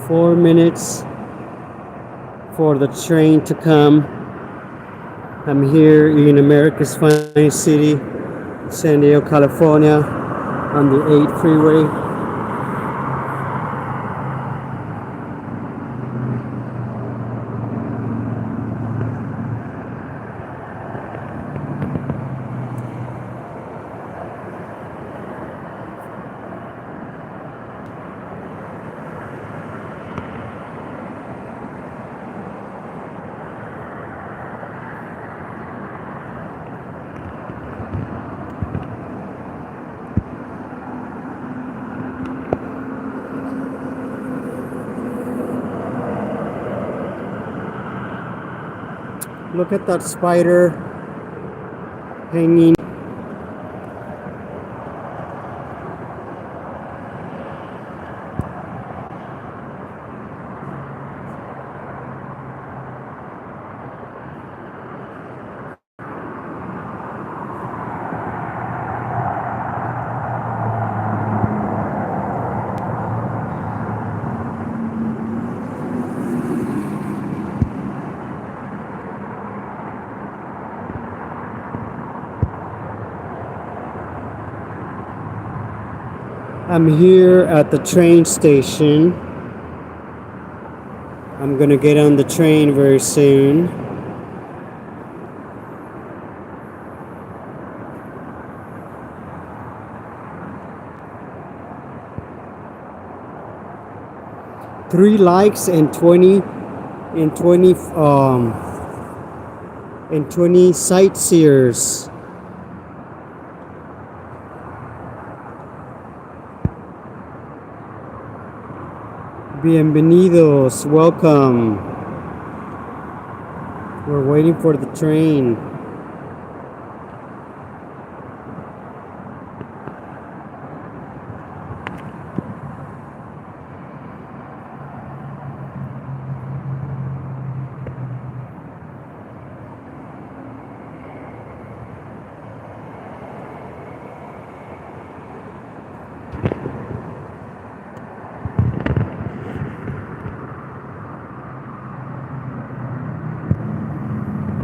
4 minutes for the train to come. I'm here in America's finest city, San Diego, California, on the 8 freeway. Look at that spider hanging. I'm here at the train station. I'm gonna get on the train very soon. Three likes and 20 sightseers. Bienvenidos, welcome. We're waiting for the train.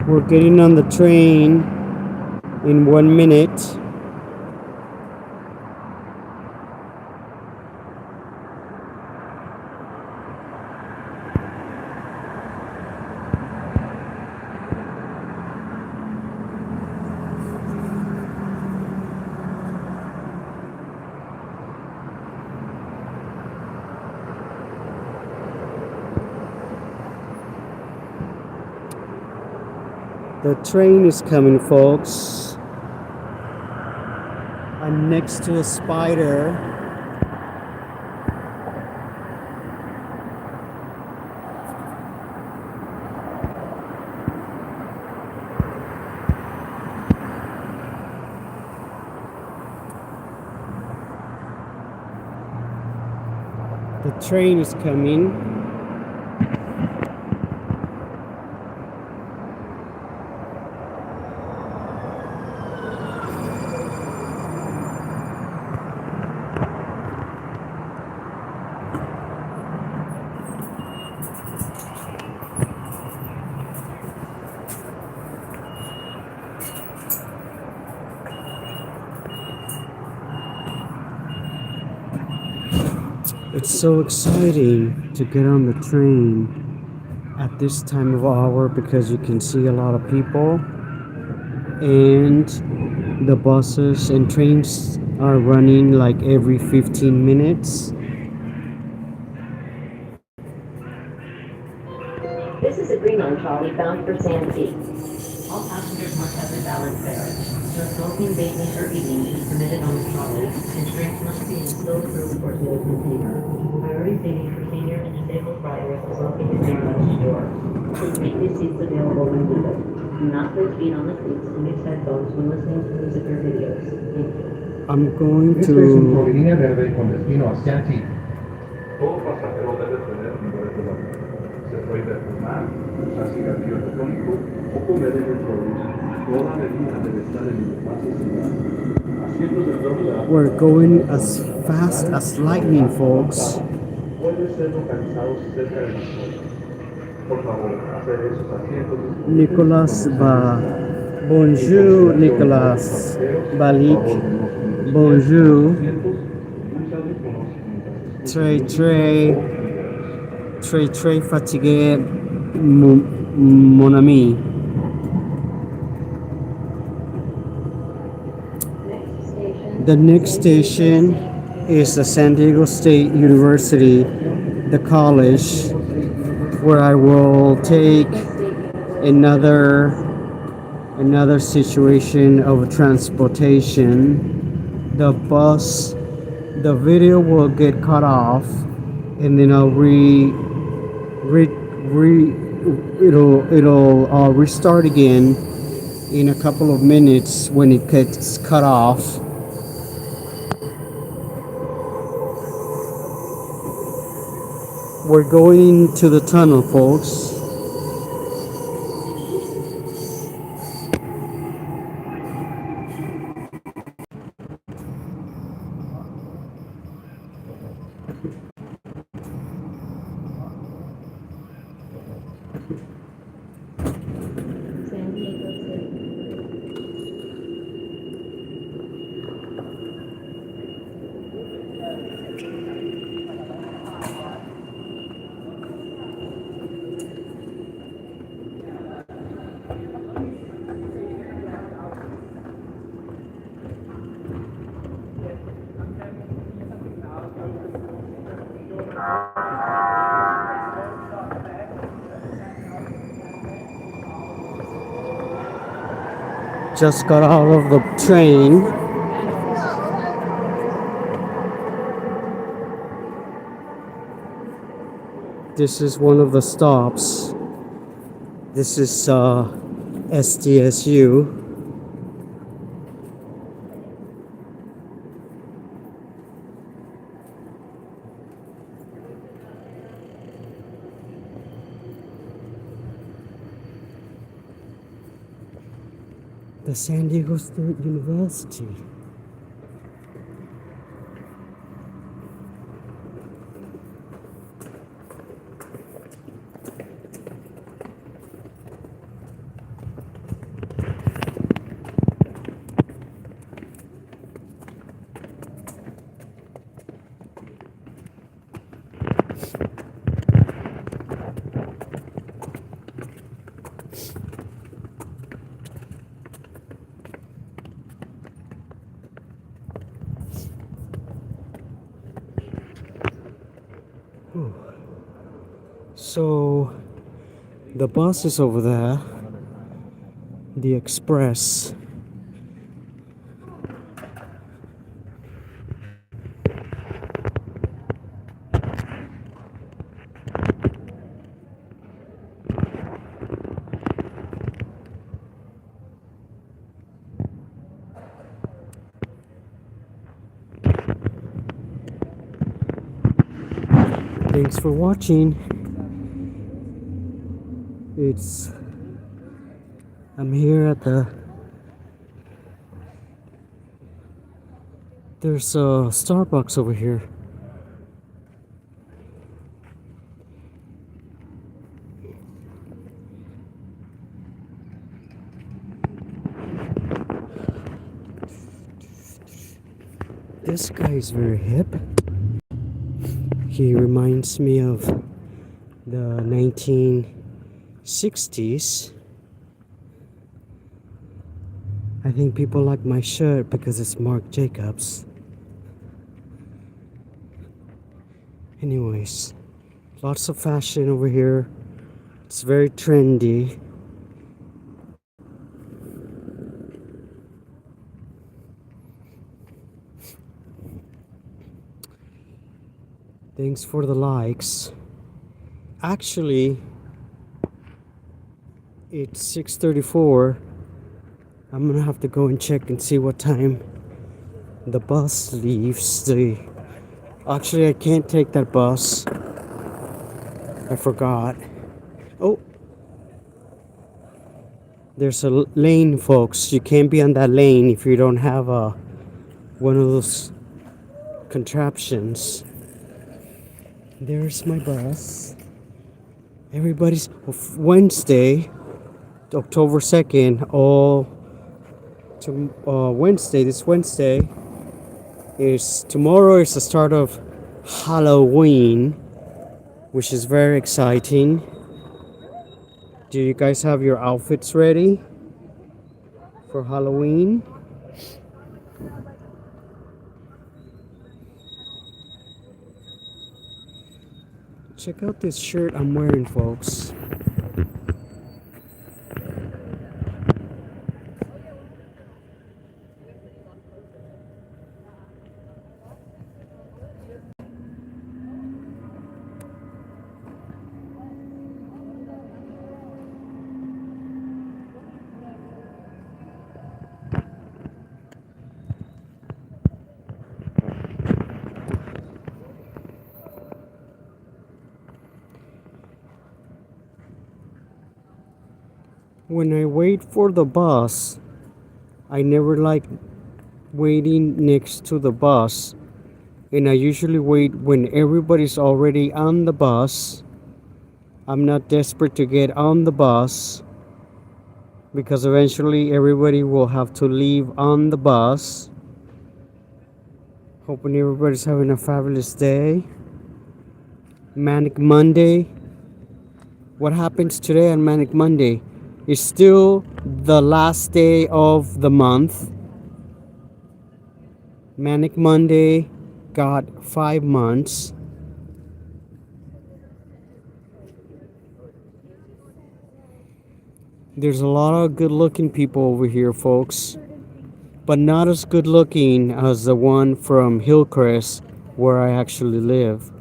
We're getting on the train in 1 minute. The train is coming, folks. I'm next to a spider. The train is coming. It's so exciting to get on the train at this time of hour because you can see a lot of people, and the buses and trains are running like every 15 minutes. This is a green on Trolley bound for Sandusky. All passengers must have their balance bearers. No smoking, vaping, or eating is permitted on the trolley, and drinks must be in still approved or sealed container. Priority seating for senior and disabled riders is located near the door. Please make these seats available when needed. Do not place feet on the seats and use headphones when listening to music or videos. Thank you. I'm going Esta es un to... Trolley verde con destino a Shanty. Todo pasajero debe tener nivel de vapor. Se prohíbe fumar, usar cigarrillo electrónico o comer en el trolley. Toda bebida debe estar en envase cerrado. Asientos de doble A. We're going as fast as lightning, folks. puede ser localizado cerca de las cosas. Por favor, hacer esos asientos Nicolas va. Bonjour, Nicolas. Balik. Bonjour. Très, très, très, très fatigué, mon ami. Next station. The next station is the San Diego State University, the college, where I will take another situation of transportation. The bus, the video will get cut off, and then I'll it'll restart again in a couple of minutes when it gets cut off. We're going to the tunnel, folks. San Diego City. Just got out of the train. This is one of the stops. This is SDSU. The San Diego State University. So the bus is over there, the express. Thanks for watching. I'm here at there's a Starbucks over here. This guy is very hip. He reminds me of the 1960s. I think people like my shirt because it's Marc Jacobs. Anyways, lots of fashion over here. It's very trendy. Thanks for the likes. Actually, it's 6:34. I'm gonna have to go and check and see what time the bus leaves. Actually, I can't take that bus. I forgot. Oh, there's a lane, folks. You can't be on that lane if you don't have one of those contraptions. There's my bus. Everybody's Wednesday, October 2nd, all to Wednesday, this Wednesday is tomorrow is the start of Halloween, which is very exciting. Do you guys have your outfits ready for Halloween? Check out this shirt I'm wearing, folks. When I wait for the bus, I never like waiting next to the bus, and I usually wait when everybody's already on the bus. I'm not desperate to get on the bus because eventually everybody will have to leave on the bus. Hoping everybody's having a fabulous day. Manic Monday. What happens today on Manic Monday? It's still the last day of the month. Manic Monday got 5 months. There's a lot of good looking people over here, folks, but not as good looking as the one from Hillcrest where I actually live.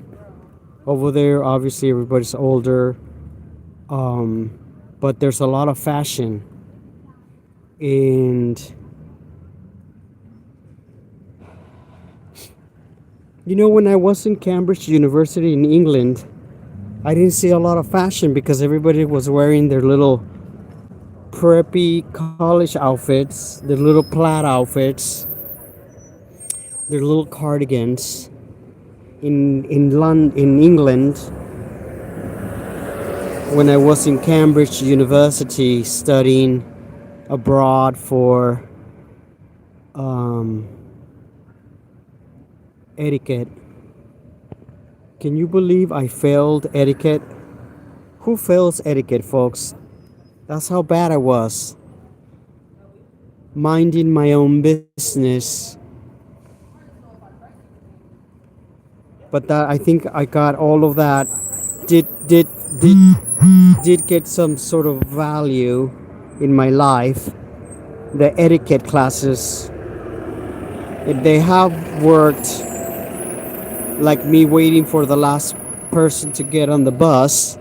Over there, obviously everybody's older, but there's a lot of fashion. And you know, when I was in Cambridge University in England, I didn't see a lot of fashion because everybody was wearing their little preppy college outfits, their little plaid outfits, their little cardigans. In England, when I was in Cambridge University studying abroad for etiquette. Can you believe I failed etiquette? Who fails etiquette, folks? That's how bad I was. Minding my own business. But that, I think I got all of that. Did get some sort of value in my life. The etiquette classes, they have worked. Like me waiting for the last person to get on the bus.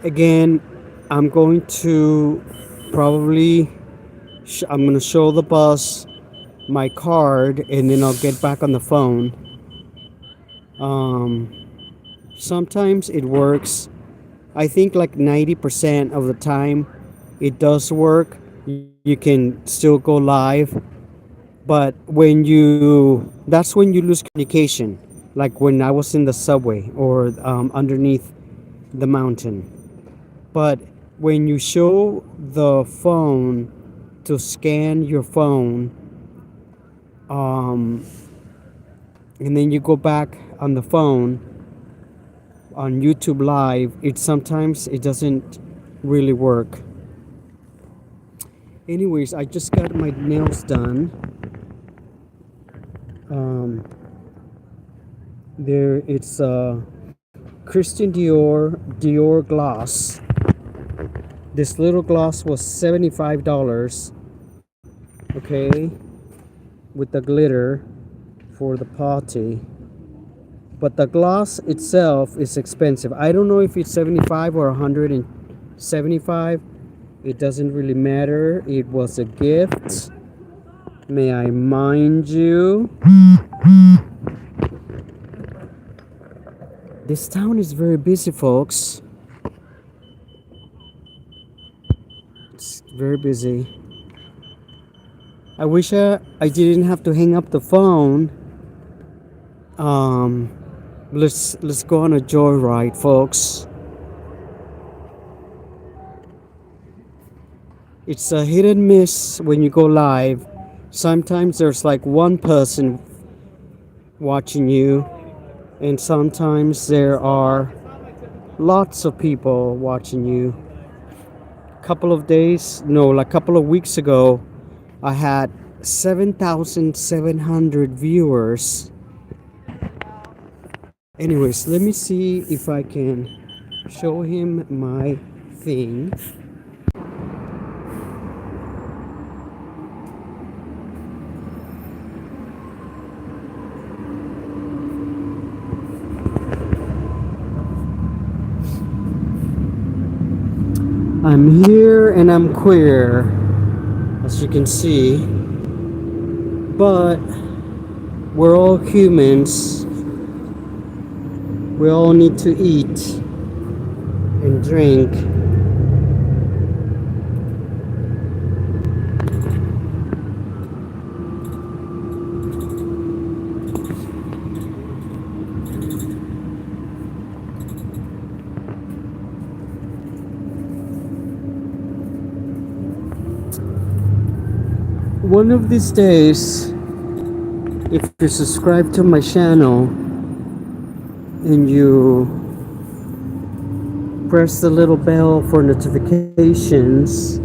Again, I'm going to probably I'm going to show the bus my card, and then I'll get back on the phone. Sometimes it works. I think like 90% of the time it does work. You can still go live, but that's when you lose communication, like when I was in the subway or underneath the mountain. But when you show the phone to scan your phone, and then you go back on the phone on YouTube Live, sometimes it doesn't really work. Anyways, I just got my nails done. There it's Christian Dior gloss. This little gloss was $75. Okay, with the glitter for the potty. But the gloss itself is expensive. I don't know if it's 75 or 175. It doesn't really matter. It was a gift. May I mind you? This town is very busy, folks. It's very busy. I wish I didn't have to hang up the phone. Um, let's go on a joyride, folks. It's a hit and miss when you go live. Sometimes there's like one person watching you, and sometimes there are lots of people watching you. Couple of days, no, like a couple of weeks ago, I had 7,700 viewers. Anyways, let me see if I can show him my thing. I'm here and I'm queer, as you can see, but we're all humans. We all need to eat and drink. One of these days, if you subscribe to my channel and you press the little bell for notifications,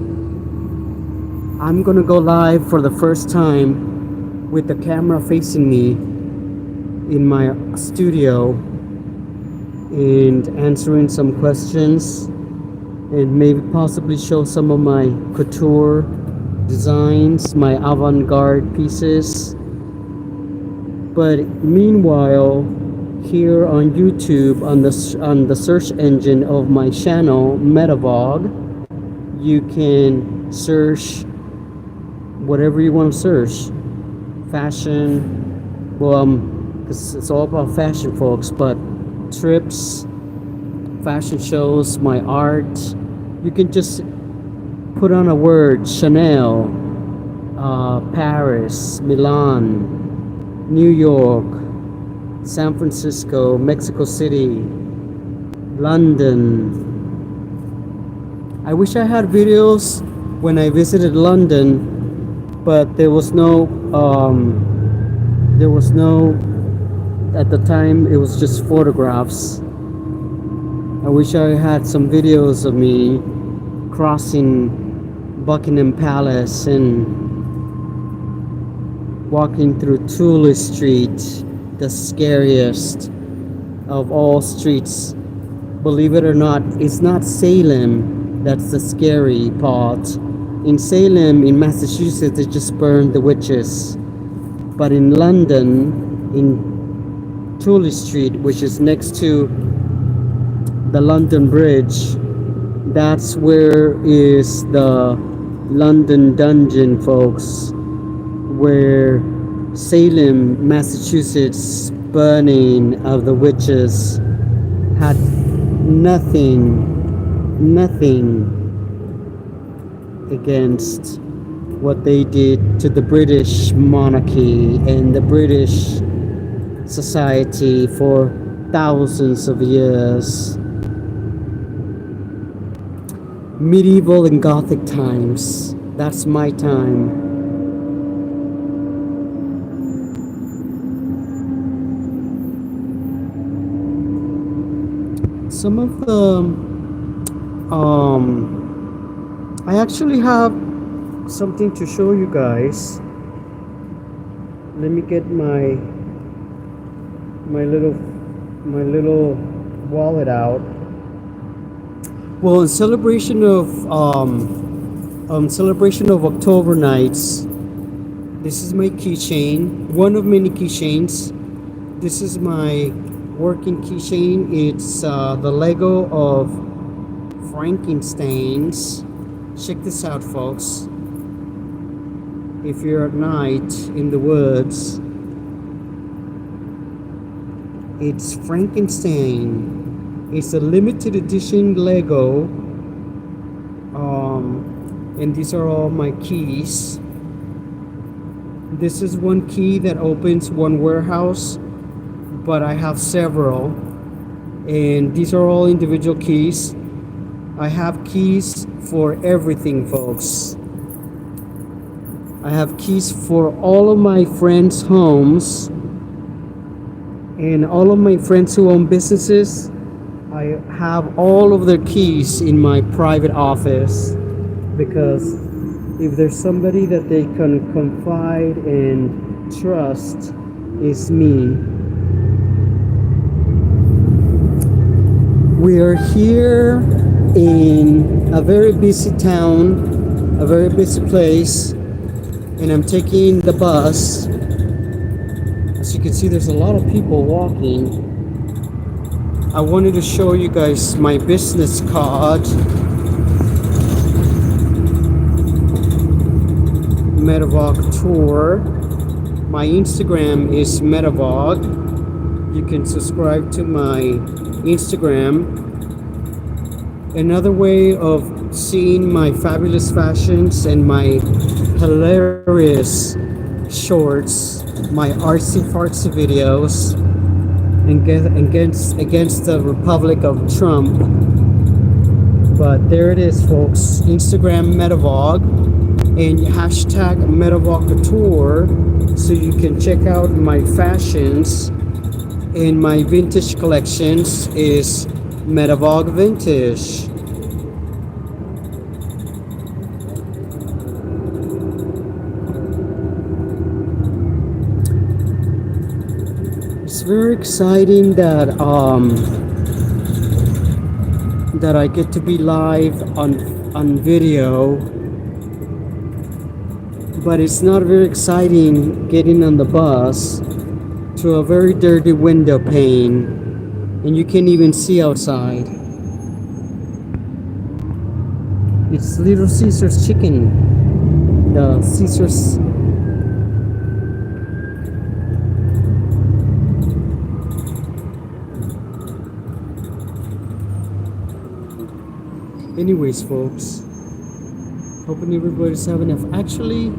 I'm gonna go live for the first time with the camera facing me in my studio and answering some questions and maybe possibly show some of my couture designs, my avant-garde pieces. But meanwhile, here on YouTube, on the search engine of my channel, MEDAVOG, you can search whatever you want to search. Fashion, well, it's all about fashion, folks, but trips, fashion shows, my art. You can just put on a word: Chanel, Paris, Milan, New York, San Francisco, Mexico City, London. I wish I had videos when I visited London, but there was no, at the time it was just photographs. I wish I had some videos of me crossing Buckingham Palace and walking through Trolley Street, the scariest of all streets. Believe it or not, it's not Salem that's the scary part. In Salem, in Massachusetts, they just burned the witches. But in London, in Trolley Street, which is next to the London Bridge, that's where is the London Dungeon, folks, where Salem, Massachusetts, burning of the witches had nothing against what they did to the British monarchy and the British society for thousands of years. Medieval and Gothic times. That's my time. Some of the I actually have something to show you guys. Let me get my little wallet out. Well, in celebration of October nights, this is my keychain, one of many keychains. This is my working keychain. It's the Lego of Frankensteins. Check this out, folks. If you're at night in the woods It's Frankenstein. It's a limited edition Lego. And these are all my keys. This is one key that opens one warehouse, but I have several. And these are all individual keys. I have keys for everything, folks. I have keys for all of my friends' homes and all of my friends who own businesses. I have all of their keys in my private office, because if there's somebody that they can confide and trust, it's me. We are here in a very busy town, a very busy place, and I'm taking the bus. As you can see, there's a lot of people walking. I wanted to show you guys my business card. MEDAVOG tour. My Instagram is MEDAVOG. You can subscribe to my Instagram. Another way of seeing my fabulous fashions and my hilarious shorts, my artsy fartsy videos against the Republic of Trump. But there it is, folks. Instagram MEDAVOG and hashtag MEDAVOG Couture, so you can check out my fashions. And my vintage collections is MEDAVOG Vintage. It's very exciting that that I get to be live on video, but it's not very exciting getting on the bus to a very dirty window pane, and you can't even see outside. It's Little Caesar's chicken. The Caesar's. Anyways, folks, hoping everybody's having enough. Actually,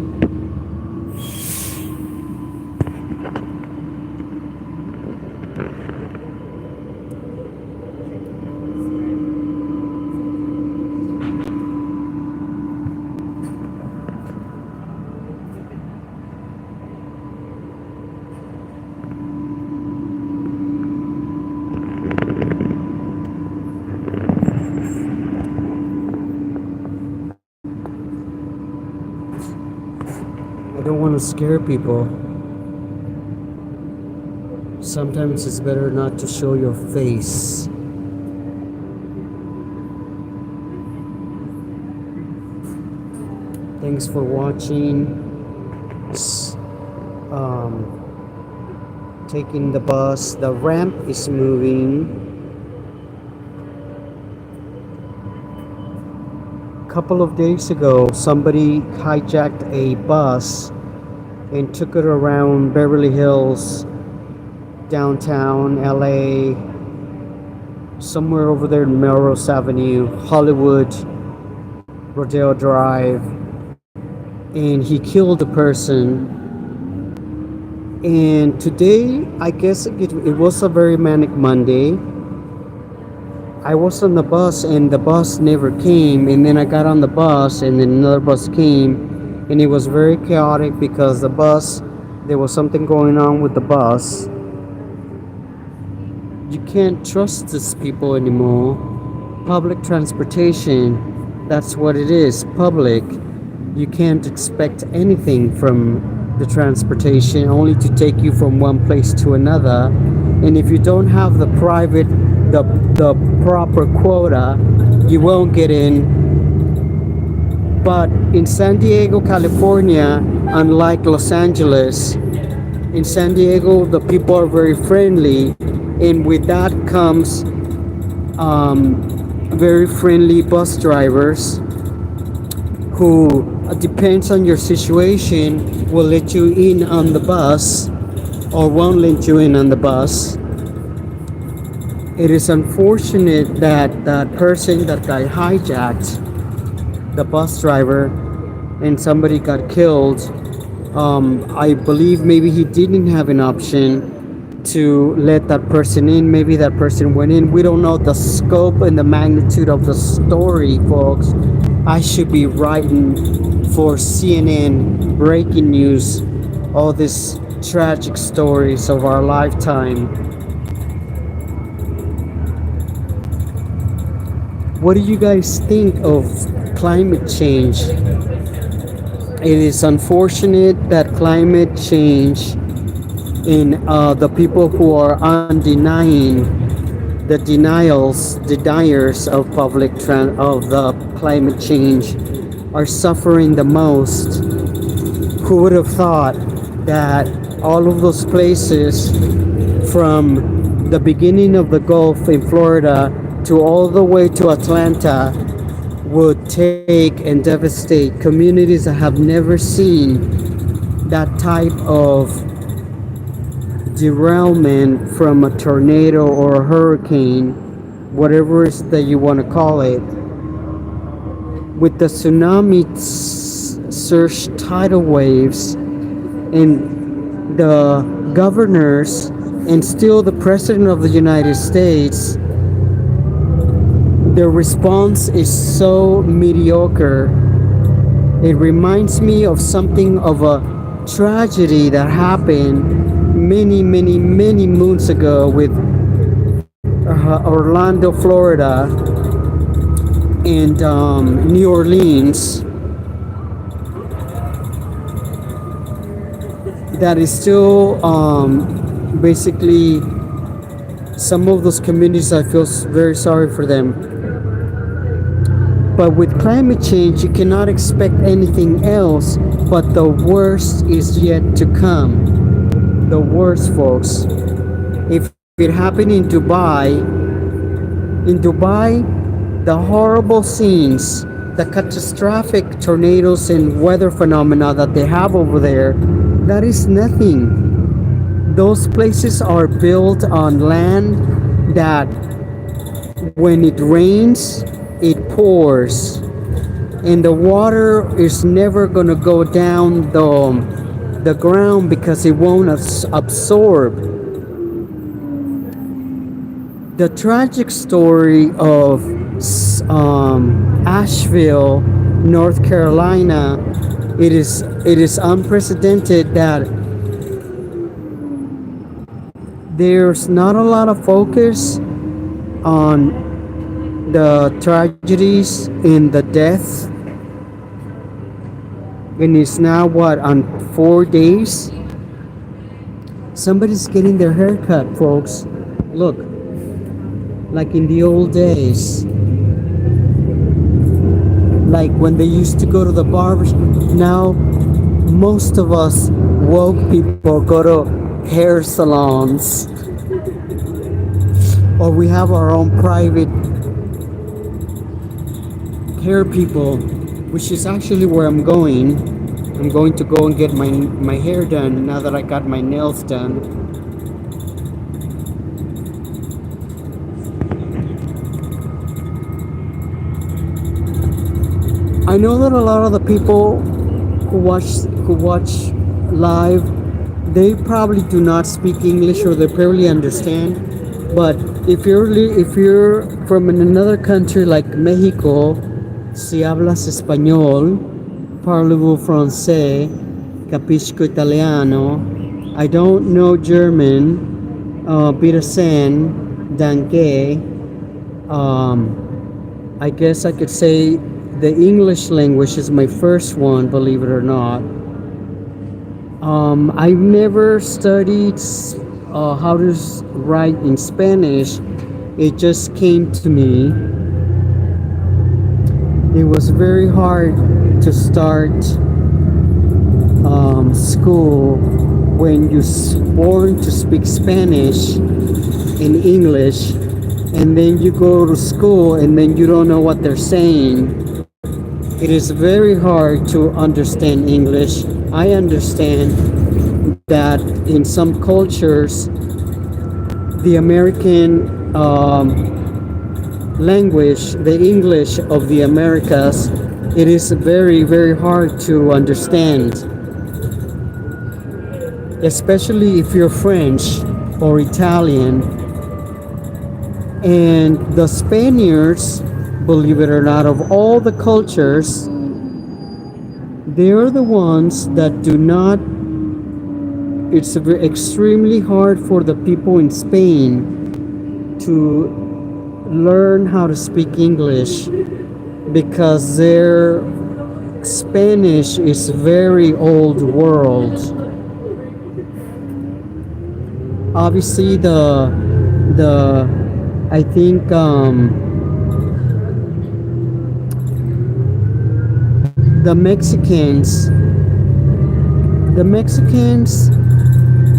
I don't want to scare people. Sometimes it's better not to show your face. Thanks for watching. Taking the bus. The ramp is moving. A couple of days ago, somebody hijacked a bus and took it around Beverly Hills, downtown LA, somewhere over there in Melrose Avenue, Hollywood, Rodeo Drive, and he killed a person. And today, I guess it was a very manic Monday. I was on the bus and the bus never came, and then I got on the bus and then another bus came, and it was very chaotic because the bus, there was something going on with the bus. You can't trust these people anymore. Public transportation, that's what it is, public. You can't expect anything from the transportation, only to take you from one place to another. And if you don't have the proper quota, you won't get in. But in San Diego, California, unlike Los Angeles, in San Diego the people are very friendly, and with that comes very friendly bus drivers who, depends on your situation, will let you in on the bus or won't let you in on the bus. It is unfortunate that that person that got hijacked, the bus driver, and somebody got killed. I believe maybe he didn't have an option to let that person in. Maybe that person went in. We don't know the scope and the magnitude of the story, folks. I should be writing for CNN breaking news all these tragic stories of our lifetime. What do you guys think of climate change? It is unfortunate that climate change in the people who are undenying the deniers of of the climate change are suffering the most. Who would have thought that all of those places from the beginning of the Gulf in Florida to all the way to Atlanta would take and devastate communities that have never seen that type of derailment from a tornado or a hurricane, whatever it is that you want to call it. With the tsunami surge tidal waves and the governors and still the president of the United States, their response is so mediocre. It reminds me of something of a tragedy that happened many moons ago with Orlando, Florida, and New Orleans. That is still basically some of those communities. I feel very sorry for them. But with climate change, you cannot expect anything else, but the worst is yet to come. The worst, folks. If it happened in Dubai, the horrible scenes, the catastrophic tornadoes and weather phenomena that they have over there, that is nothing. Those places are built on land that when it rains, it pours, and the water is never going to go down the ground because it won't absorb. The tragic story of Asheville, North Carolina, it is unprecedented that there's not a lot of focus on the tragedies and the deaths, and it's now what, on 4 days somebody's getting their hair cut, folks. Look, like in the old days, like when they used to go to the barber. Now most of us woke people go to hair salons, or we have our own private hair people, which is actually where I'm going. I'm going to go and get my hair done now that I got my nails done. I know that a lot of the people who watch live, they probably do not speak English, or they barely understand. But if you're from another country like Mexico, si hablas español, parlez-vous français, capisco italiano, I don't know German, Birasen, danke, I guess I could say the English language is my first one, believe it or not. I've never studied how to write in Spanish. It just came to me. It was very hard to start school when you're born to speak Spanish and English, and then you go to school and then you don't know what they're saying. It is very hard to understand English. I understand that in some cultures, the American language, the English of the Americas, it is very, very hard to understand, especially if you're French or Italian. And the Spaniards, believe it or not, of all the cultures, they're the ones that do not. It's extremely hard for the people in Spain to learn how to speak English because their Spanish is very old world. Obviously, the I think the Mexicans,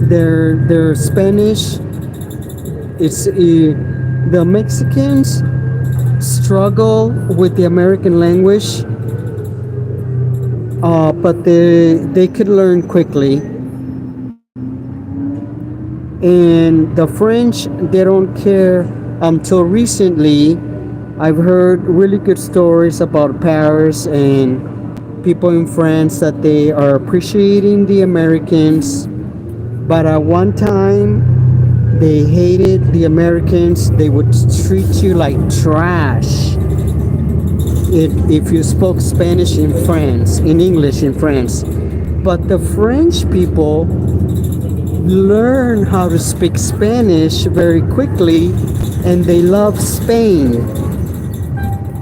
their Spanish. It's the Mexicans struggle with the American language, but they could learn quickly. And the French, they don't care. Until recently, I've heard really good stories about Paris and people in France that they are appreciating the Americans, but at one time they hated the Americans. They would treat you like trash if you spoke Spanish in France, in English in France. But the French people learn how to speak Spanish very quickly, and they love Spain.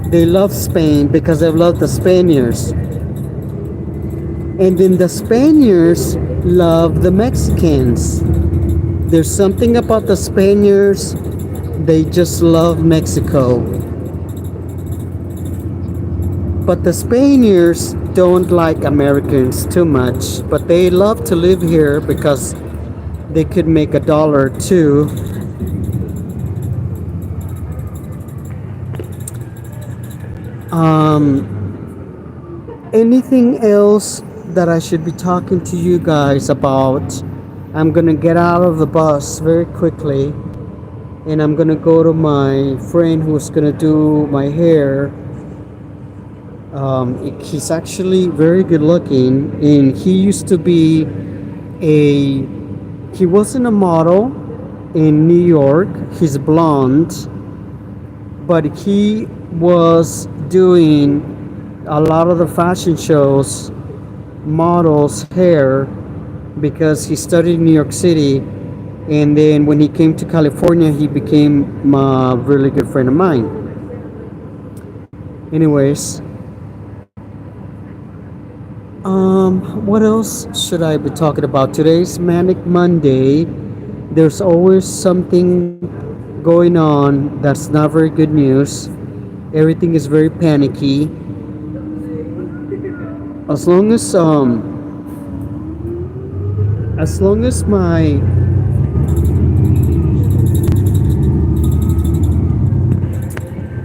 They love Spain because they love the Spaniards. And then the Spaniards love the Mexicans. There's something about the Spaniards, they just love Mexico. But the Spaniards don't like Americans too much, but they love to live here because they could make $1 or $2. Anything else that I should be talking to you guys about? I'm gonna get out of the bus very quickly, and I'm gonna go to my friend who's gonna do my hair. He's actually very good looking, and he used to be he wasn't a model in New York. He's blonde, but he was doing a lot of the fashion shows, models hair, because he studied in New York City, and then when he came to California he became a really good friend of mine. Anyways, what else should I be talking about? Today's Manic Monday. There's always something going on that's not very good news. Everything is very panicky. As long as my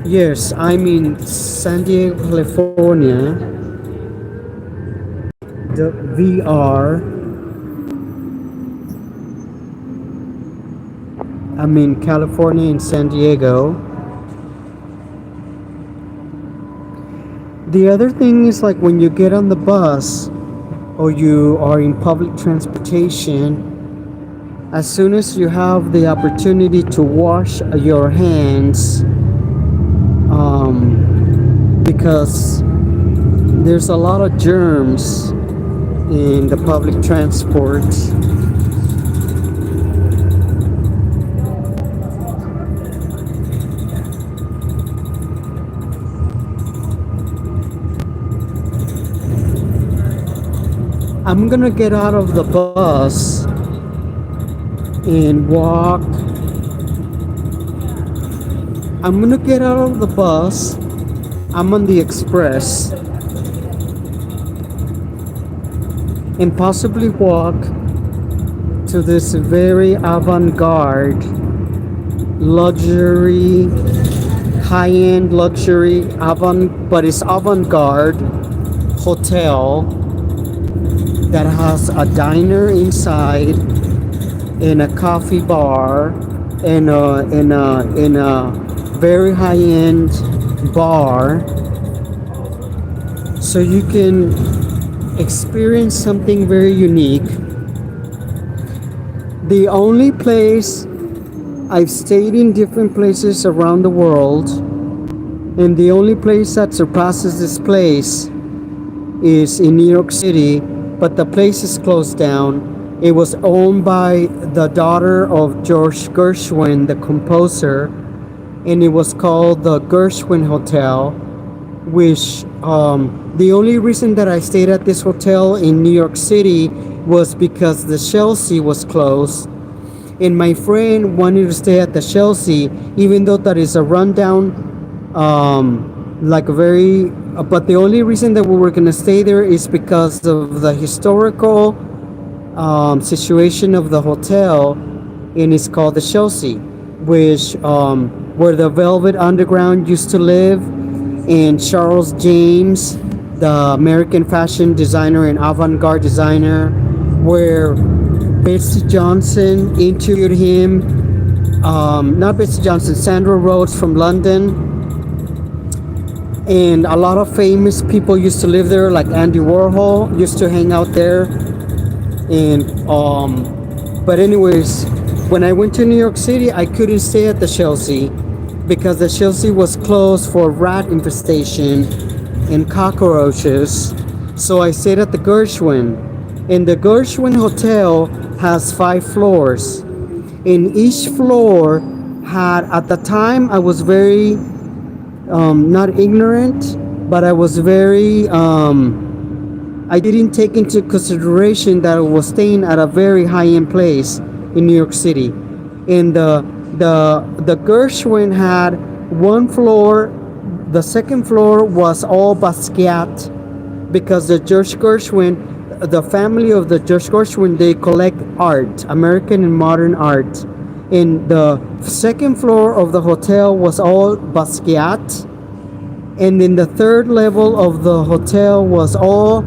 yes, I'm in San Diego, California. The VR. I'm in California in San Diego. The other thing is, like, when you get on the bus or you are in public transportation, as soon as you have the opportunity to wash your hands, because there's a lot of germs in the public transport. I'm gonna get out of the bus and walk. I'm gonna get out of the bus. I'm on the express and possibly walk to this very avant-garde, luxury, high-end luxury, but it's avant-garde hotel that has a diner inside and a coffee bar in a very high end bar, so you can experience something very unique. The only place I've stayed in different places around the world, and the only place that surpasses this place is in New York City, but the place is closed down. It was owned by the daughter of George Gershwin, the composer, and it was called the Gershwin Hotel, which the only reason that I stayed at this hotel in New York City was because the Chelsea was closed, and my friend wanted to stay at the Chelsea, even though that is a rundown, like a very. But the only reason that we were gonna stay there is because of the historical situation of the hotel, and it's called the Chelsea, which where the Velvet Underground used to live, and Charles James, the American fashion designer and avant-garde designer, where Betsy Johnson interviewed him. Not Betsy Johnson, Sandra Rhodes from London. And a lot of famous people used to live there, like Andy Warhol used to hang out there. And but anyways, when I went to New York City, I couldn't stay at the Chelsea because the Chelsea was closed for rat infestation and cockroaches. So I stayed at the Gershwin. And the Gershwin Hotel has 5 floors. And each floor had, at the time, I was very, not ignorant, but I was very, I didn't take into consideration that I was staying at a very high-end place in New York City. And the Gershwin had 1 floor. The second floor was all Basquiat, because the George Gershwin, the family of the George Gershwin, they collect art, American and modern art. And the second floor of the hotel was all Basquiat. And then the third level of the hotel was all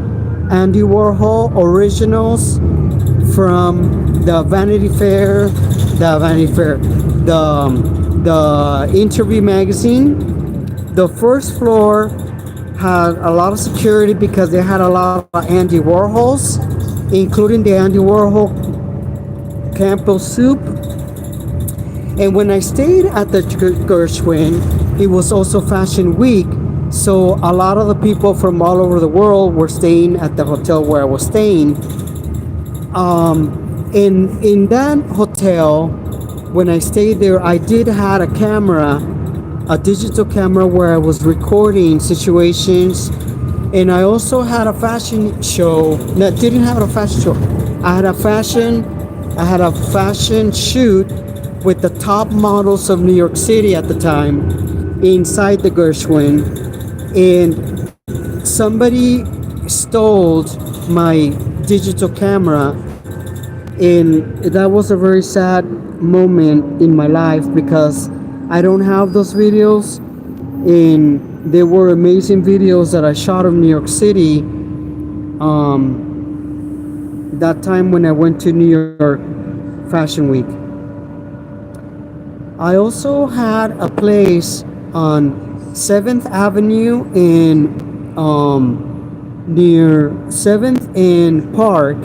Andy Warhol originals from the Vanity Fair, the Interview magazine. The first floor had a lot of security because they had a lot of Andy Warhols, including the Andy Warhol Campbell soup. And when I stayed at the Gershwin, it was also Fashion Week, so a lot of the people from all over the world were staying at the hotel where I was staying. In that hotel, when I stayed there, I did have a camera, a digital camera, where I was recording situations, and I also had a fashion show. No, didn't have a fashion show. I had a fashion shoot with the top models of New York City at the time inside the Gershwin, and somebody stole my digital camera, and that was a very sad moment in my life because I don't have those videos, and they were amazing videos that I shot of New York City that time when I went to New York Fashion Week. I also had a place on 7th Avenue in near 7th and Park.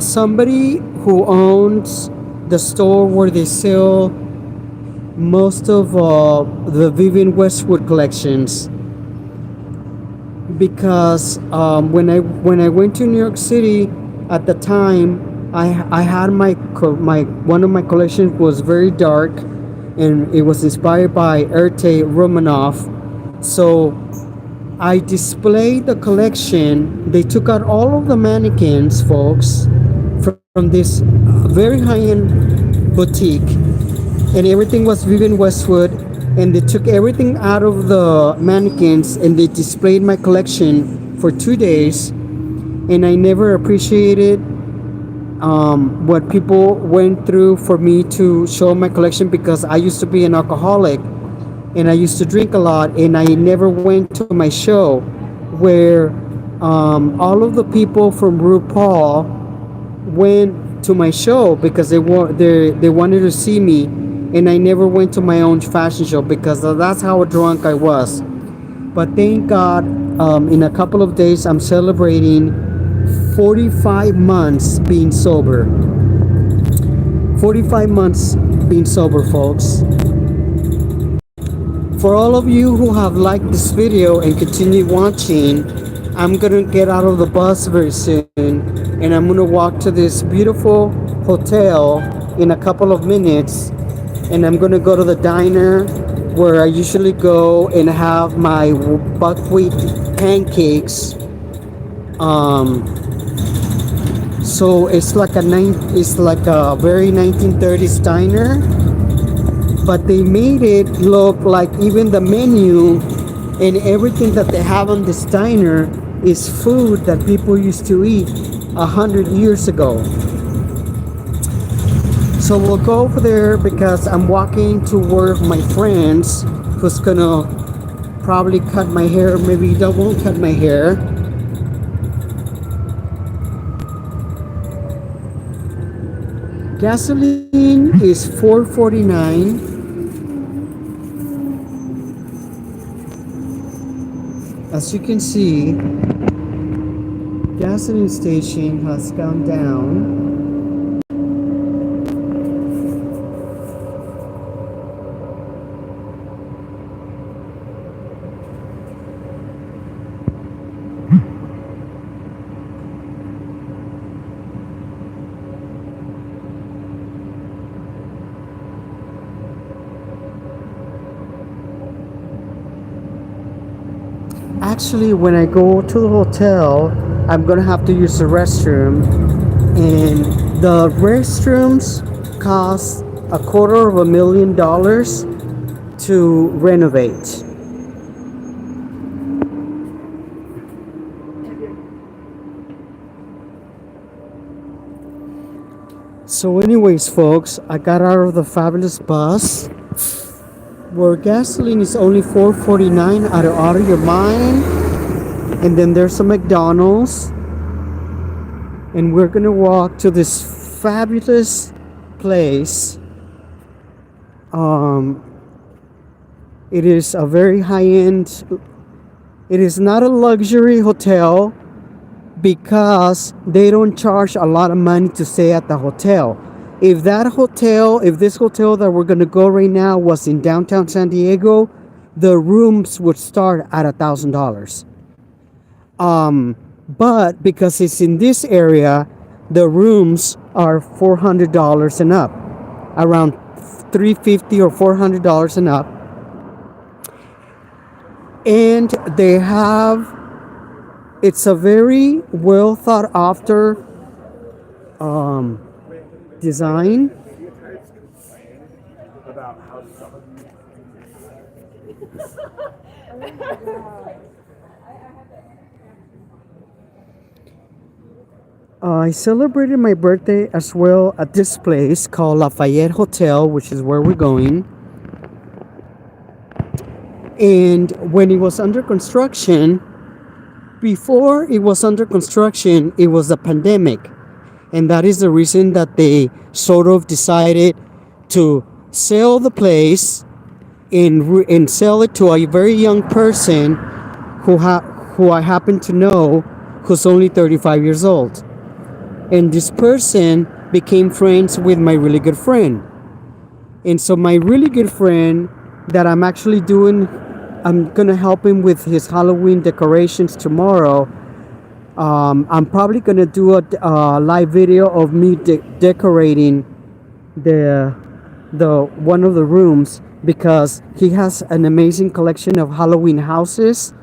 Somebody who owns the store where they sell most of the Vivian Westwood collections, because when I went to New York City at the time, I had my one of my collections was very dark, and it was inspired by Erte Romanoff. So I displayed the collection. They took out all of the mannequins, folks, from this very high-end boutique, and everything was Vivian Westwood, and they took everything out of the mannequins and they displayed my collection for 2 days. And I never appreciated what people went through for me to show my collection, because I used to be an alcoholic and I used to drink a lot, and I never went to my show where all of the people from RuPaul went to my show because they wanted to see me, and I never went to my own fashion show because that's how drunk I was. But thank God, in a couple of days I'm celebrating 45 months being sober. 45 months being sober, folks. For all of you who have liked this video and continue watching, I'm gonna get out of the bus very soon, and I'm gonna walk to this beautiful hotel in a couple of minutes, and I'm gonna go to the diner where I usually go and have my buckwheat pancakes. So it's like a very 1930s diner, but they made it look like even the menu and everything that they have on this diner is food that people used to eat 100 years ago. So we'll go over there because I'm walking toward my friends who's gonna probably cut my hair. Maybe they won't cut my hair. Gasoline is $4.49. As you can see, gasoline station has gone down. Actually, when I go to the hotel, I'm gonna have to use the restroom, and the restrooms cost $250,000 to renovate. So anyways, folks, I got out of the fabulous bus where gasoline is only $4.49 out of your mind. And then there's a McDonald's, and we're gonna walk to this fabulous place. It is a very high-end. It is not a luxury hotel because they don't charge a lot of money to stay at the hotel. If this hotel that we're gonna go right now was in downtown San Diego, the rooms would start at $1,000. But because it's in this area, the rooms are $400 and up, around $350 or $400 and up, and it's a very well thought after design. I celebrated my birthday as well at this place called Lafayette Hotel, which is where we're going. And when it was under construction, before it was under construction, it was a pandemic. And that is the reason that they sort of decided to sell the place and sell it to a very young person who I happen to know, who's only 35 years old. And this person became friends with my really good friend. And so my really good friend that I'm gonna help him with his Halloween decorations tomorrow. I'm probably gonna do a live video of me decorating the one of the rooms because he has an amazing collection of Halloween houses,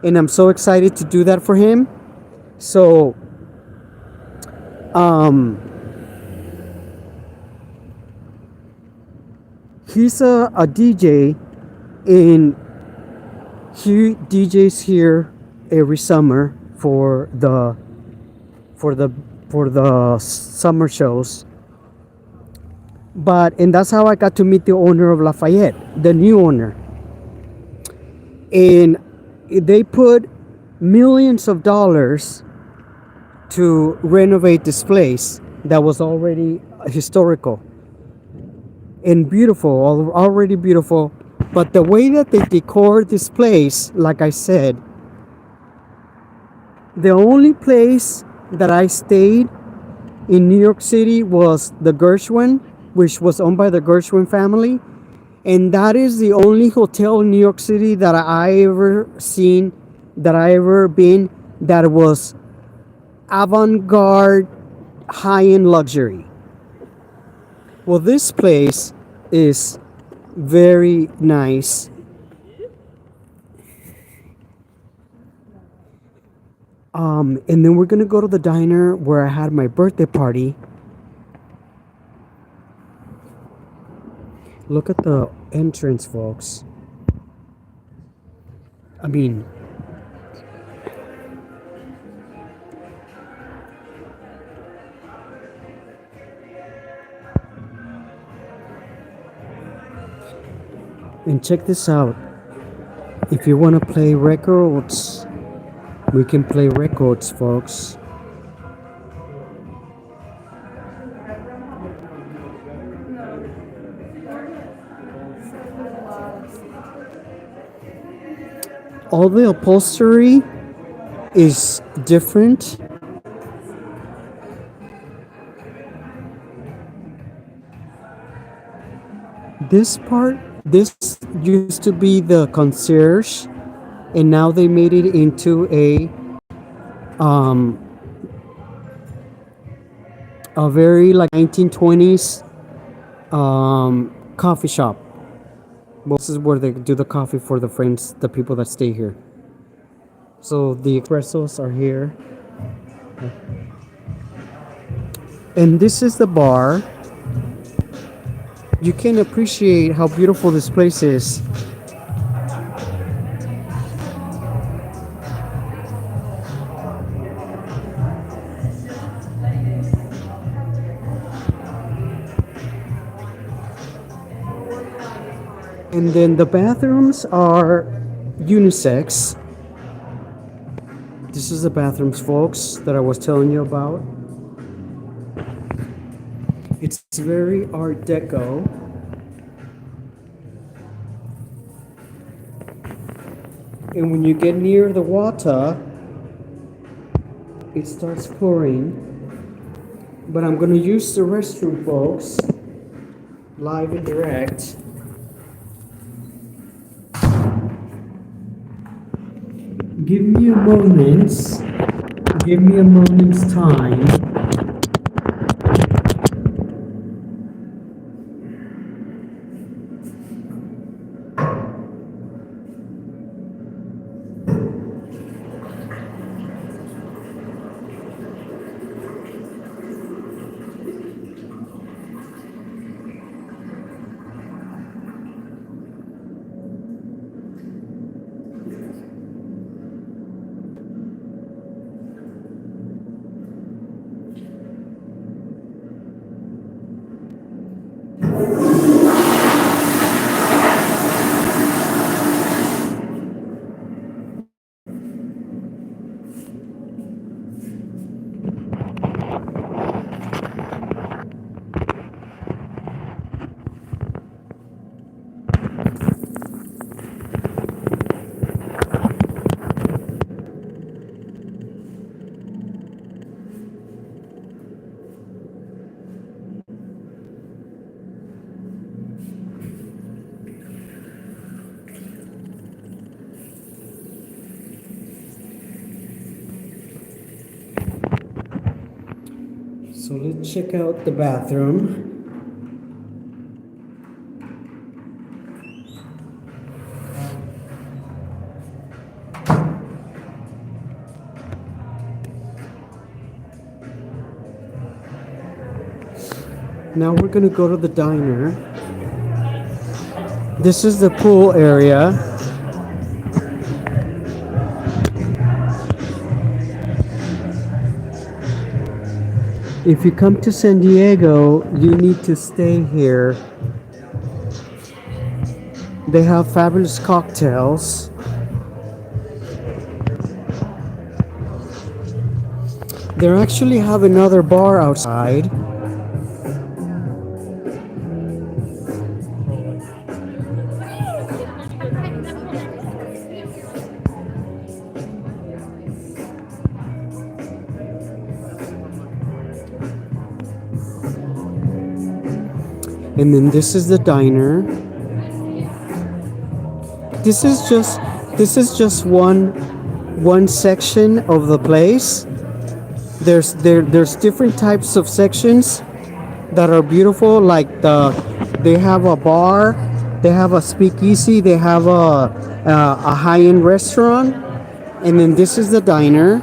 and I'm so excited to do that for him. So he's a DJ, and he DJs here every summer for the summer shows. And that's how I got to meet the owner of Lafayette, the new owner. And they put millions of dollars to renovate this place. that was already historical and beautiful, already beautiful. But the way that they decor this place, like I said, the only place that I stayed in New York City was the Gershwin, which was owned by the Gershwin family. And that is the only hotel in New York City that I ever seen, that I ever been, that was avant-garde, high-end luxury. Well, this place is very nice. And then we're gonna go to the diner where I had my birthday party. Look at the entrance, folks. I mean, and check this out. If you want to play records, we can play records, folks. All the upholstery is different. This used to be the concierge, and now they made it into um a very like 1920s coffee shop. Well, this is where they do the coffee for the friends, the people that stay here. So the espressos are here, and this is the bar. You can appreciate how beautiful this place is. And then the bathrooms are unisex. This is the bathrooms, folks, that I was telling you about. It's very Art Deco. And when you get near the water, it starts pouring. But I'm gonna use the restroom, folks, live and direct. Give me a moment. Give me a moment's time. So let's check out the bathroom. Now we're gonna go to the diner. This is the pool area. If you come to San Diego, you need to stay here. They have fabulous cocktails. They actually have another bar outside. And then this is the diner. This is just one section of the place. There's different types of sections that are beautiful. Like they have a bar, they have a speakeasy, they have a high-end restaurant, and then this is the diner.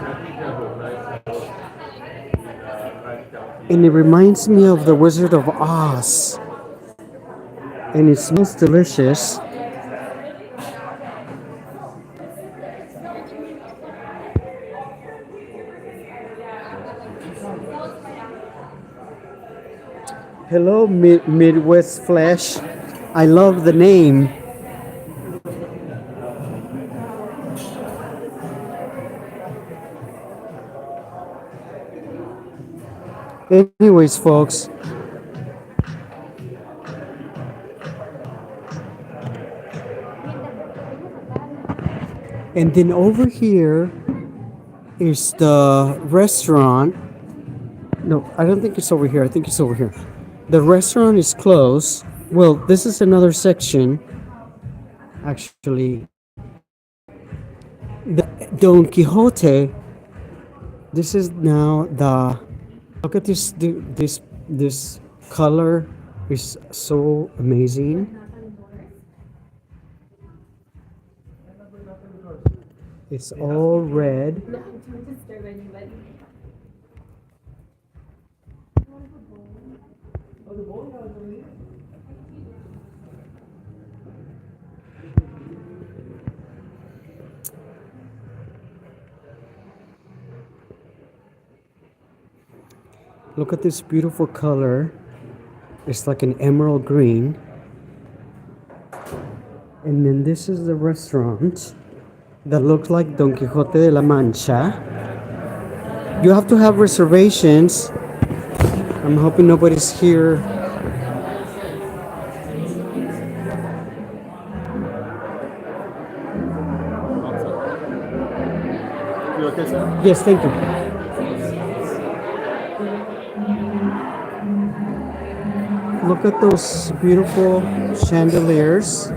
And it reminds me of the Wizard of Oz. And it smells delicious. Hello, Midwest Flesh. I love the name. Anyways, folks. And then over here is the restaurant. No, I don't think it's over here. I think it's over here. The restaurant is closed. Well, this is another section. Actually, the Don Quixote. This is now the. Look at this. This color is so amazing. It's all red. Look at this beautiful color. It's like an emerald green. And then this is the restaurant that looks like Don Quixote de la Mancha. You have to have reservations. I'm hoping nobody's here. You okay, sir? Yes, thank you. Look at those beautiful chandeliers.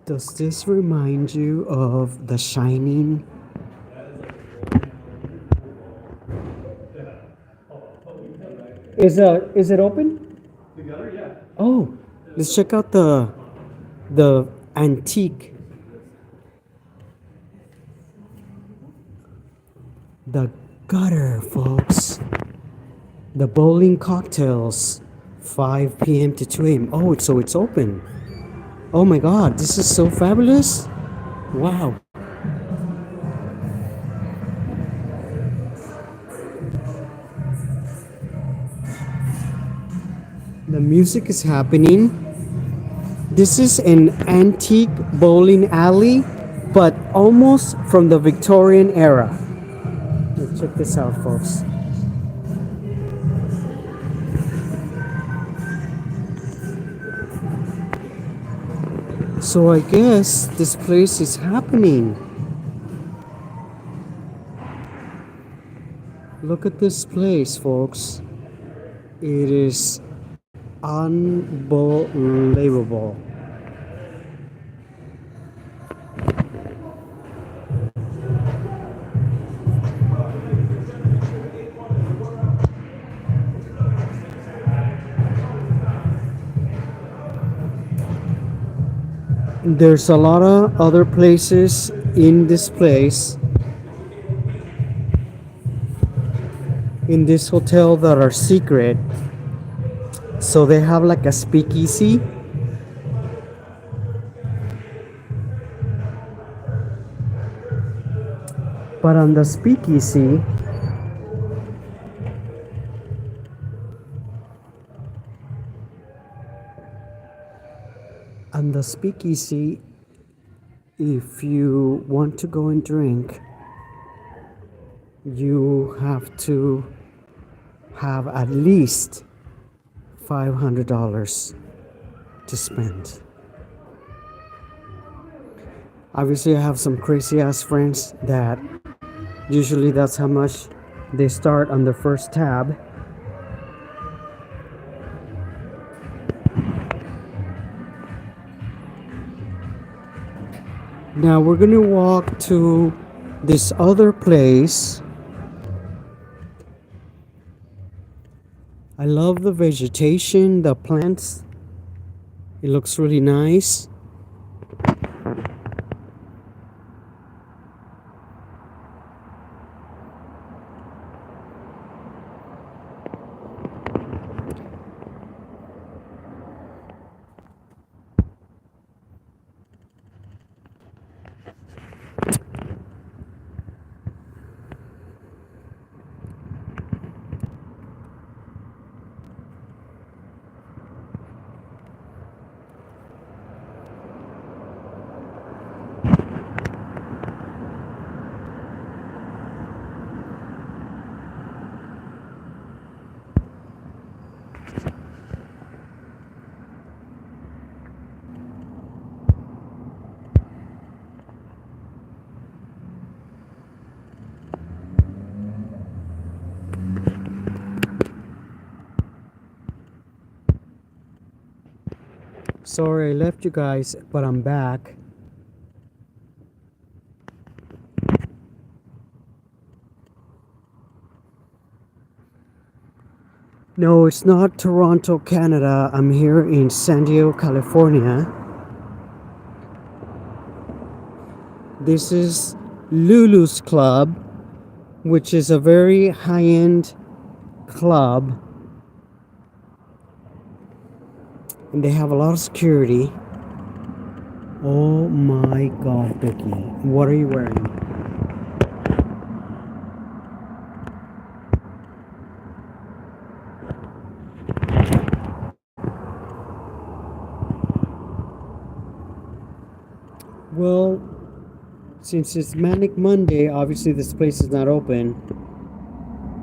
Does this remind you of The Shining? Is it open? Together, yeah. Oh, let's check out the antique. The gutter, folks. The bowling cocktails, 5 p.m. to 2 a.m. Oh, so it's open. Oh my God, this is so fabulous. Wow. The music is happening. This is an antique bowling alley, but almost from the Victorian era. Check this out, folks. So I guess this place is happening. Look at this place, folks. It is unbelievable. There's a lot of other places in this place, in this hotel, that are secret. So they have like a speakeasy. But on the speakeasy, if you want to go and drink, you have to have at least $500 to spend. Obviously, I have some crazy ass friends that usually that's how much they start on the first tab. Now we're gonna walk to this other place. I love the vegetation, the plants. It looks really nice. Sorry I left you guys, but I'm back. No, it's not Toronto, Canada. I'm here in San Diego, California. This is Lulu's Club, which is a very high-end club. And they have a lot of security. Oh my God, Becky. What are you wearing? Well, since it's Manic Monday, obviously this place is not open.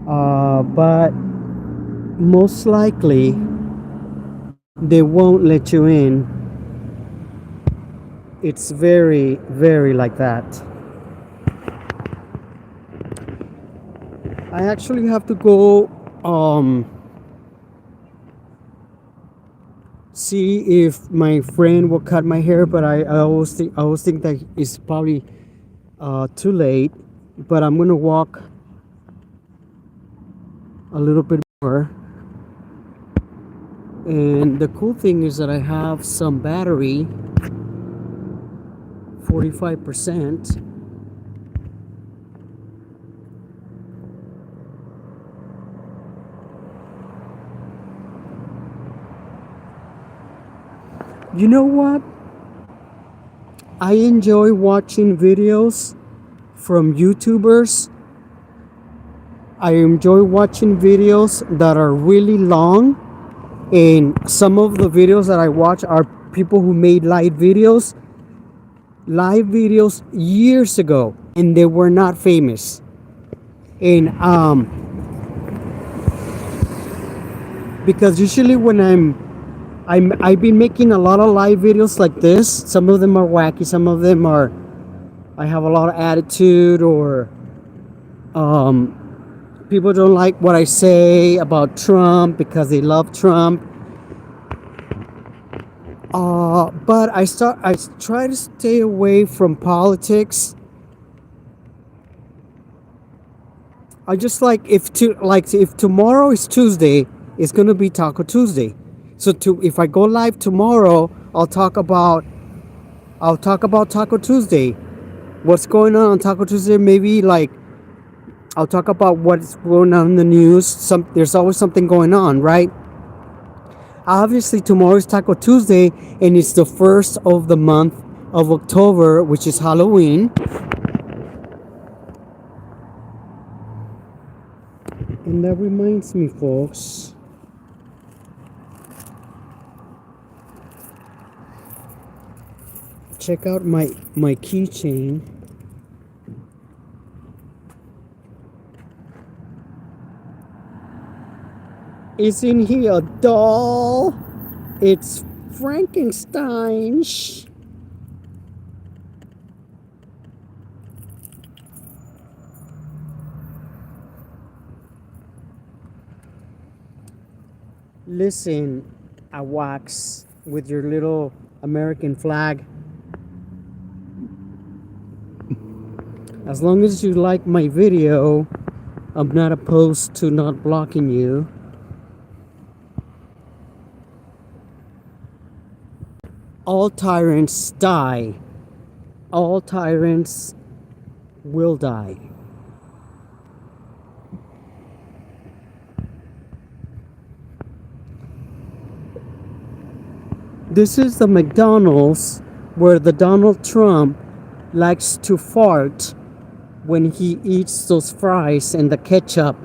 But most likely they won't let you in. It's very, very like that. I actually have to go see if my friend will cut my hair, but I always think that it's probably too late. But I'm gonna walk a little bit more. And the cool thing is that I have some battery, 45%. You know what? I enjoy watching videos from YouTubers. I enjoy watching videos that are really long. And some of the videos that I watch are people who made live videos years ago, and they were not famous. And because usually when I've been making a lot of live videos like this. Some of them are wacky, some of them are I have a lot of attitude, or people don't like what I say about Trump because they love Trump. But I try to stay away from politics. I just like if tomorrow is Tuesday, it's gonna be Taco Tuesday. So if I go live tomorrow, I'll talk about Taco Tuesday. What's going on Taco Tuesday? Maybe like I'll talk about what's going on in the news. There's always something going on, right? Obviously, tomorrow is Taco Tuesday, and it's the first of the month of October, which is Halloween. And that reminds me, folks, check out my keychain. Isn't he a doll? It's Frankenstein. Listen, Awax, with your little American flag. As long as you like my video, I'm not opposed to not blocking you. All tyrants die. All tyrants will die. This is the McDonald's where the Donald Trump likes to fart when he eats those fries and the ketchup.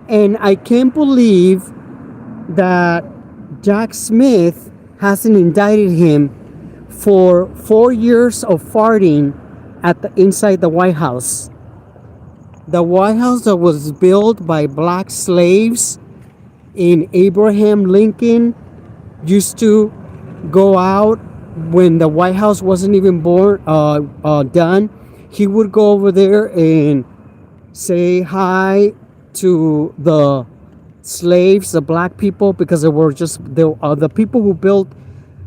And I can't believe that Jack Smith hasn't indicted him for 4 years of farting inside the White House. The White House that was built by black slaves in Abraham Lincoln used to go out when the White House wasn't even done. He would go over there and say hi to the slaves, the black people, because they were just the people who built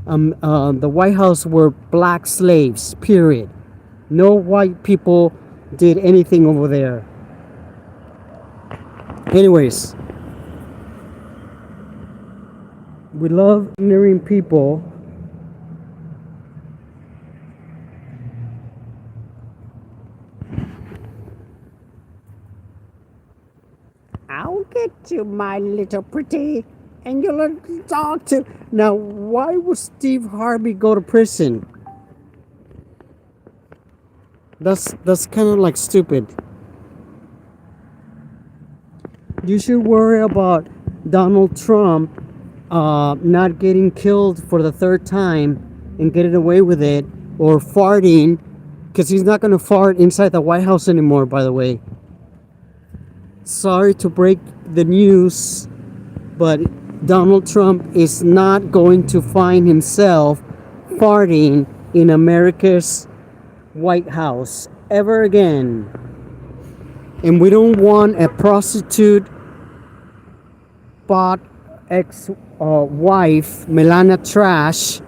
the White House were black slaves, period. No white people did anything over there. Anyways, we love ignorant people. I'll get you, my little pretty, and you'll talk to. Now, why would Steve Harvey go to prison? That's kind of like stupid. You should worry about Donald Trump not getting killed for the third time and getting away with it, or farting, because he's not going to fart inside the White House anymore, by the way. Sorry to break the news, but Donald Trump is not going to find himself farting in America's White House ever again. And we don't want a prostitute bought ex-wife, Melania Trash,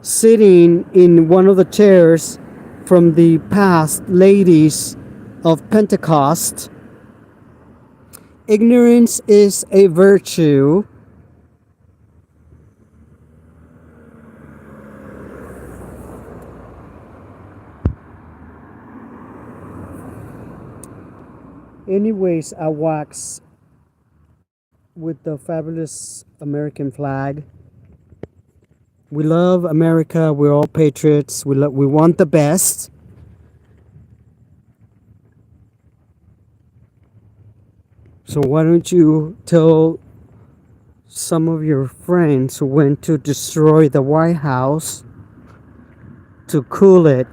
sitting in one of the chairs from the past ladies of Pentecost. Ignorance is a virtue. Anyways, I wax with the fabulous American flag. We love America. We're all patriots. We want the best. So why don't you tell some of your friends who went to destroy the White House to cool it?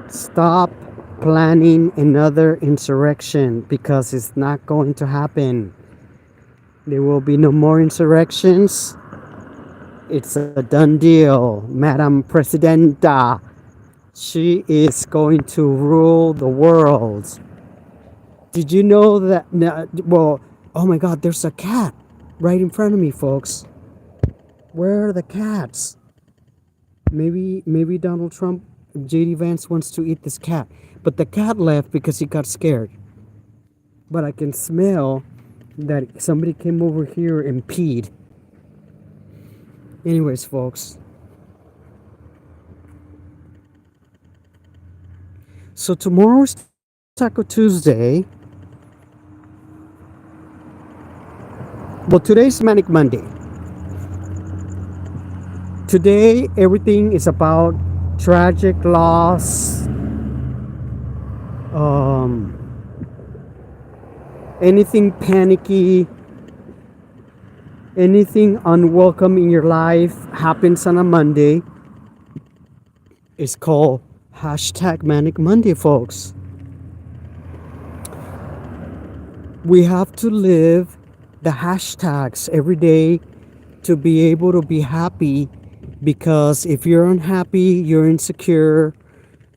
Stop planning another insurrection, because it's not going to happen. There will be no more insurrections. It's a done deal. Madam Presidenta, she is going to rule the world. Did you know that? Well, oh my God, there's a cat right in front of me, folks. Where are the cats? Maybe Donald Trump, JD Vance wants to eat this cat. But the cat left because he got scared. But I can smell that somebody came over here and peed. Anyways, folks. So tomorrow's Taco Tuesday. Well, today's Manic Monday. Today, everything is about tragic loss, anything panicky, anything unwelcome in your life happens on a Monday, it's called hashtag Manic Monday, folks. We have to live the hashtags every day to be able to be happy, because if you're unhappy, you're insecure,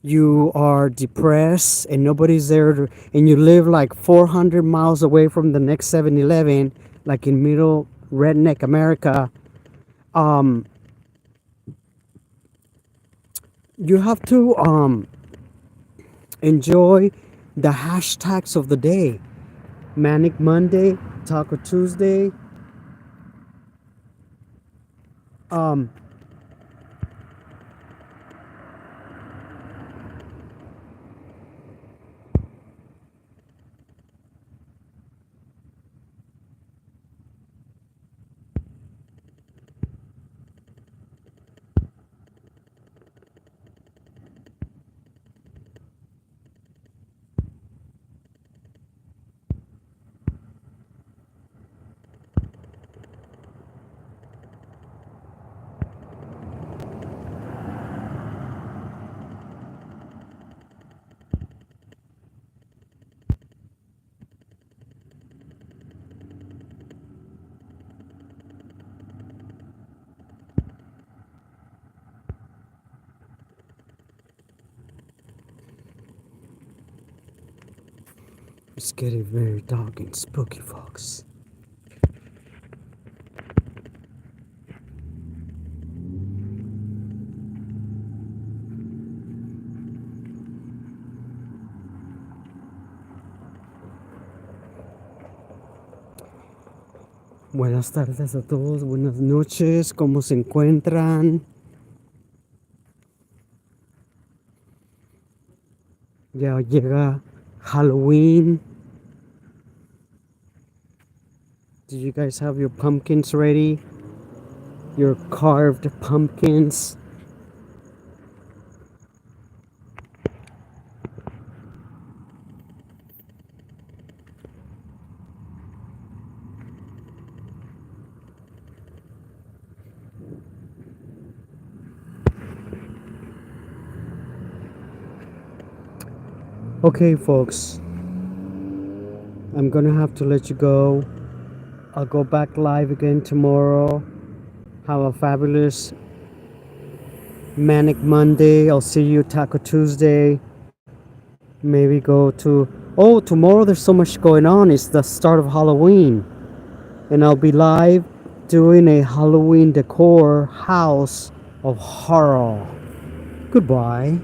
you are depressed, and nobody's there and you live like 400 miles away from the next 7-Eleven, like in middle redneck America, you have to enjoy the hashtags of the day. Manic Monday, Taco Tuesday. Um, it's getting very dark and spooky, folks. Buenas tardes a todos, buenas noches, ¿cómo se encuentran? Ya llega Halloween. Did you guys have your pumpkins ready? Your carved pumpkins? Okay, folks, I'm gonna have to let you go. I'll go back live again tomorrow. Have a fabulous Manic Monday. I'll see you Taco Tuesday. Maybe go to... Oh, tomorrow there's so much going on. It's the start of Halloween. And I'll be live doing a Halloween decor house of horror. Goodbye.